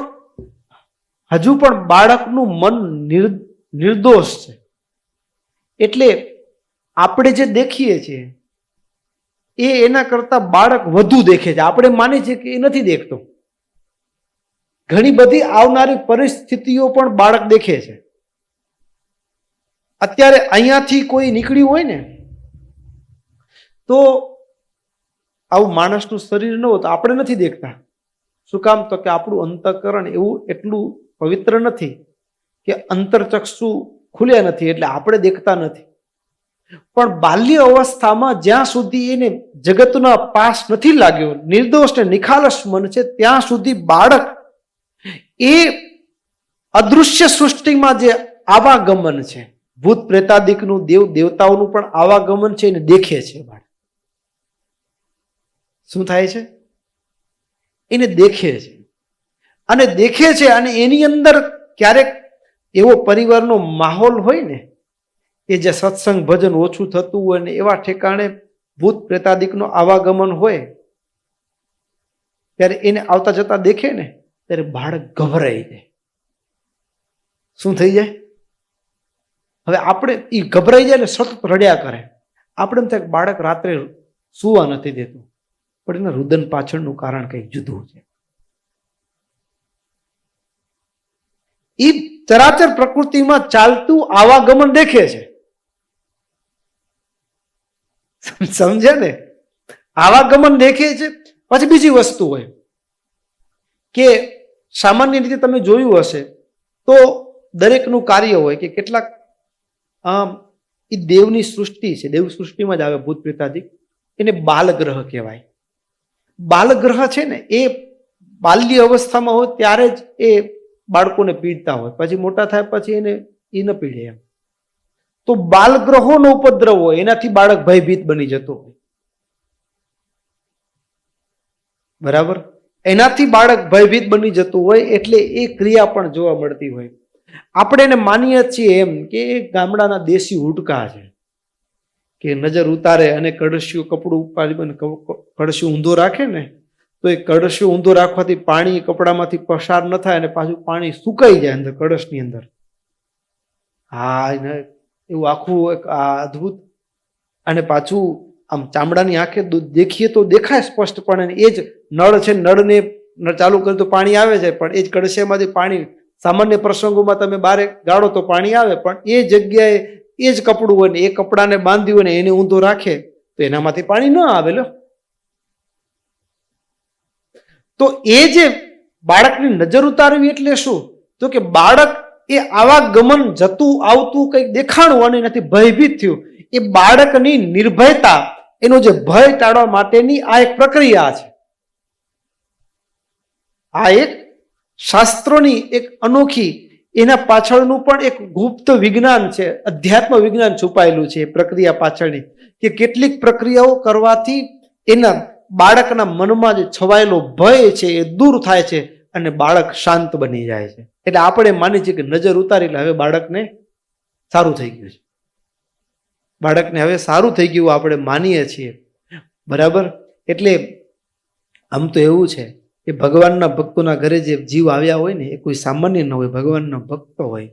હજુ પણ બાળકનું મન નિર્દોષ છે. એટલે આપણે જે દેખીએ છીએ એ એના કરતા બાળક વધુ દેખે છે. આપણે માનીએ છીએ કે એ નથી દેખતો. ઘણી બધી આવનારી પરિસ્થિતિઓ પણ બાળક દેખે છે. અત્યારે અહીંયાથી કોઈ નીકળ્યું હોય ને તો આવું માણસનું શરીર ન હોય તો આપણે નથી દેખતા. શું કામ? તો કે આપણું અંતઃકરણ એવું એટલું પવિત્ર નથી કે અંતરચક્ષુ ખુલ્યા નથી, એટલે આપણે દેખતા નથી. પણ બાલ્ય અવસ્થામાં જ્યાં સુધી એને જગતના પાસ નથી લાગ્યો, નિર્દોષ ને નિખાલસ મન છે, ત્યાં સુધી બાળક એ અદૃશ્ય સૃષ્ટિમાં જે આવાગમન છે, ભૂત પ્રેતાદિકનું, દેવ દેવતાઓનું પણ આવાગમન છે, એને દેખે છે. બાળક શું થાય છે? એને દેખે છે. અને દેખે છે અને એની અંદર ક્યારેક એવો પરિવારનો માહોલ હોય ને કે જે સત્સંગ ભજન ઓછું થતું હોય ને એવા ઠેકાણે ભૂત પ્રેતાદિકનો આવાગમન હોય ત્યારે એને આવતા જતા દેખે ને ત્યારે બાળક ગભરાઈ જાય. શું થઈ જાય? હવે આપણે એ ગભરાઈ જાય ને સતત રડ્યા કરે. આપણે એમ થાય બાળક રાત્રે સુવા નથી દેતું, પણ એના રુદન પાછળનું કારણ કંઈક જુદું છે. એ ચરાચર પ્રકૃતિમાં ચાલતું આવાગમન દેખે છે. સમજે ને? આવાગમન દેખે છે. પછી બીજી વસ્તુ હોય કે સામાન્ય રીતે તમે જોયું હશે તો દરેકનું કાર્ય હોય કે કેટલાક એ દેવની સૃષ્ટિ છે, દેવ સૃષ્ટિમાં જ આવે ભૂત પ્રેતાદિક, એને બાલગ્રહ કહેવાય. બાલગ્રહ છે ને એ બાલ્ય અવસ્થામાં હોય ત્યારે જ એ બાળકોને પીડતા હોય, પછી મોટા થાય પછી એને એ ન પીડે એમ. તો બાલગ્રહોનો ઉપદ્રવ હોય એનાથી બાળક ભયભીત બની જતો હોય. બરાબર? એનાથી બાળક ભયભીત બની જતું હોય એટલે એ ક્રિયા પણ જોવા મળતી હોય. આપણે એને માનીએ છીએ એમ કે એ ગામડાના દેશી હુડકા છે કે નજર ઉતારે અને કળશિયું કપડું ઉપાડી કળશિયું ઊંધો રાખે ને તો એ કળશિયું ઊંધો રાખવાથી પાણી કપડામાંથી પસાર ન થાય અને પાછું પાણી સુકાઈ જાય અંદર કળશની અંદર. હા, એવું આખું એક અદ્ભુત. અને પાછું આમ ચામડાની આંખે દેખીએ તો દેખાય સ્પષ્ટપણે. એ જ નળ છે, નળને ચાલુ કરે તો પાણી આવે છે, પણ એ જ કળશિયામાંથી પાણી સામાન્ય પ્રસંગોમાં તમે બારે ગાળો તો પાણી આવે, પણ એ જગ્યાએ એ જ કપડું હોય ને એ કપડાને બાંધ્યું હોય ને એને ઊંધો રાખે તો એનામાંથી પાણી ન આવે. તો એ જે બાળકની નજર ઉતારવી એટલે શું? તો કે બાળક એ આવાગમન જતું આવતું કંઈક દેખાણું અને એનાથી ભયભીત થયું. એ બાળકની નિર્ભયતા, એનો જે ભય ટાળવા માટેની આ એક પ્રક્રિયા છે. આ એક શાસ્ત્રોની એક અનોખી, એના પાછળનું પણ એક ગુપ્ત વિજ્ઞાન છે, અધ્યાત્મ વિજ્ઞાન છુપાયેલું છે એ પ્રક્રિયા પાછળની, કે કેટલીક પ્રક્રિયાઓ કરવાથી એના બાળકના મનમાં જે છવાયેલો ભય છે એ દૂર થાય છે અને બાળક શાંત બની જાય છે. એટલે આપણે માની છીએ કે નજર ઉતારી એટલે હવે બાળકને સારું થઈ ગયું છે, બાળકને હવે સારું થઈ ગયું આપણે માનીએ છીએ. બરાબર? એટલે આમ તો એવું છે કે ભગવાનના ભક્તોના ઘરે જે જીવ આવ્યા હોય ને એ કોઈ સામાન્ય ન હોય, ભગવાનના ભક્તો હોય.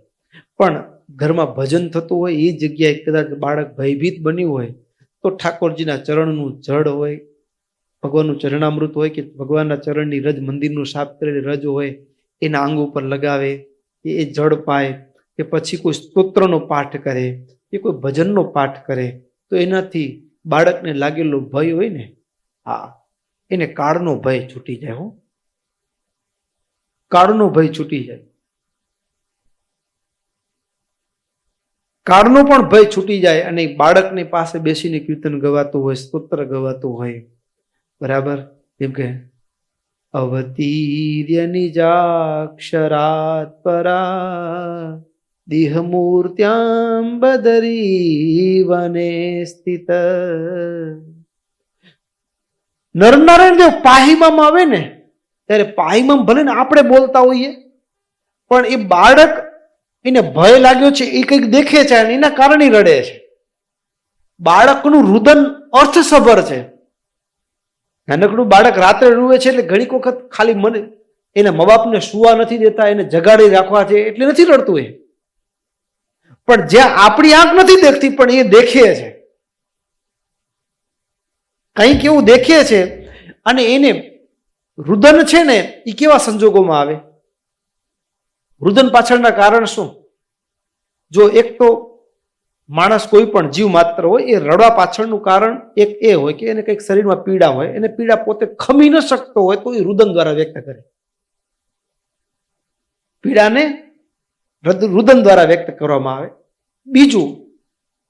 પણ ઘરમાં ભજન થતું હોય એ જગ્યાએ કદાચ બાળક ભયભીત બન્યું હોય તો ઠાકોરજીના ચરણનું જળ હોય, ભગવાનનું ચરણામૃત હોય કે ભગવાનના ચરણની રજ, મંદિરનું સાફ કરેલી રજ હોય એના અંગ ઉપર લગાવે, એ જળ પાય, કે પછી કોઈ સ્તોત્રનો પાઠ કરે કે કોઈ ભજનનો પાઠ કરે તો એનાથી બાળકને લાગેલો ભય હોય ને, હા, એને કાળનો ભય છૂટી જાય. હો, કાળનો ભય છૂટી જાય. કાળનો પણ ભય છૂટી જાય અને બાળકની પાસે બેસીને કીર્તન ગવાતું હોય, સ્તોત્ર ગવાતું હોય. બરાબર? જેમ કે અવતીર્ય નિજાક્ષરાત પરા દેહમૂર્ત્યામ બદરી વને સ્થિત. નરનારાયણ દેવ પાહીમાં આવે ને ત્યારે પાહીમાં ભલે ને આપણે બોલતા હોઈએ પણ એ બાળક, એને ભય લાગ્યો છે, એ કંઈક દેખે છે અને એના કારણે રડે છે. બાળકનું રુદન અર્થસભર છે. નાનકડું બાળક રાત્રે રૂવે છે એટલે ઘણીક વખત ખાલી મને એના મા બાપને સુવા નથી દેતા, એને જગાડી રાખવા છે એટલે નથી રડતું એ. પણ જ્યાં આપણી આંખ નથી દેખતી પણ એ દેખે છે, કંઈક એવું દેખે છે. અને એને રુદન છે ને એ કેવા સંજોગોમાં આવે? રુદન પાછળના કારણ શું? જો એક તો માણસ કોઈ પણ જીવ માત્ર હોય એ રડવા પાછળનું કારણ એક એ હોય કે એને કંઈક શરીરમાં પીડા હોય, એને પીડા પોતે ખમી ન શકતો હોય તો એ રુદન દ્વારા વ્યક્ત કરે. પીડાને રુદન દ્વારા વ્યક્ત કરવામાં આવે. બીજું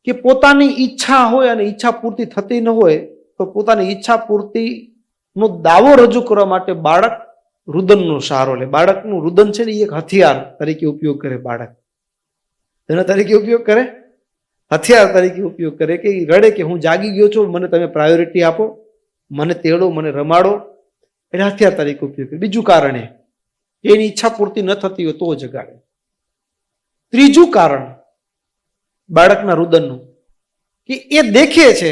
કે પોતાની ઈચ્છા હોય અને ઈચ્છા પૂર્તિ થતી ન હોય તો પોતાની ઈચ્છા પૂર્તિનો દાવો રજૂ કરવા માટે બાળક રુદનનો સહારો લે. બાળકનું રુદન છે ને એ એક હથિયાર તરીકે ઉપયોગ કરે. બાળક તેના તરીકે ઉપયોગ કરે, હથિયાર તરીકે ઉપયોગ કરે કે રડે કે હું જાગી ગયો છું, મને તમે પ્રાયોરિટી આપો, મને તેડો, મને રમાડો, એટલે હથિયાર તરીકે ઉપયોગ કરે. બીજું કારણ એની ઈચ્છા પૂર્તિ ન થતી હોય તો જગાડે. ત્રીજું કારણ બાળકના રુદનનું કે એ દેખે છે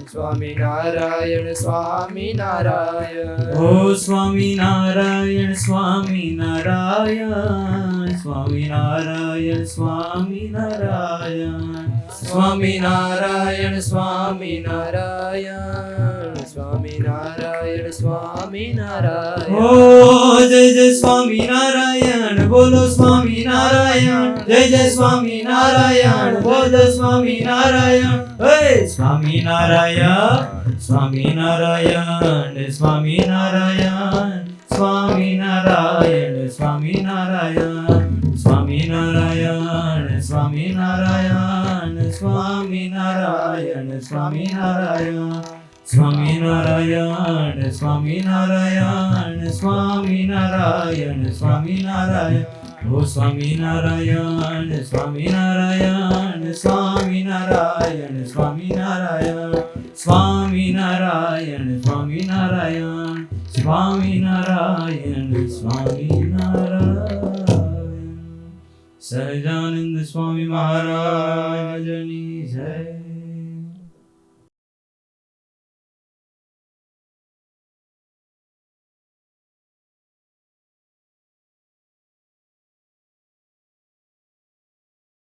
સ્વામિનારાયણ સ્વામિનારાયણ ઓ સ્વામિનારાયણ સ્વામિનારાયણ સ્વામિનારાયણ સ્વામિનારાયણ સ્વામિનારાયણ સ્વામિનારાયણ સ્વામિનારાયણ સ્વામિનારાયણ ઓ જય જય સ્વામિનારાયણ બોલો સ્વામિનારાયણ જય જય સ્વામિનારાયણ બોલો સ્વામિનારાયણ હે સ્વામિનારાયણ સ્વામિનારાયણ સ્વામિનારાયણ સ્વામિનારાયણ સ્વામિનારાયણ સ્વામિનારાયણ સ્વામિનારાયણ સ્વામિનારાયણ સ્વામિનારાયણ સ્વામિનારાયણ સ્વામિનારાયણ સ્વામિનારાયણ સ્વામિનારાયણ ઓ સ્વામિનારાયણ સ્વામિનારાયણ સ્વામિનારાયણ સ્વામિનારાયણ સ્વામિનારાયણ સ્વામિનારાયણ સ્વામિનારાયણ સ્વામિનારાયણ સહજાનંદ સ્વામી મહારાજની જય.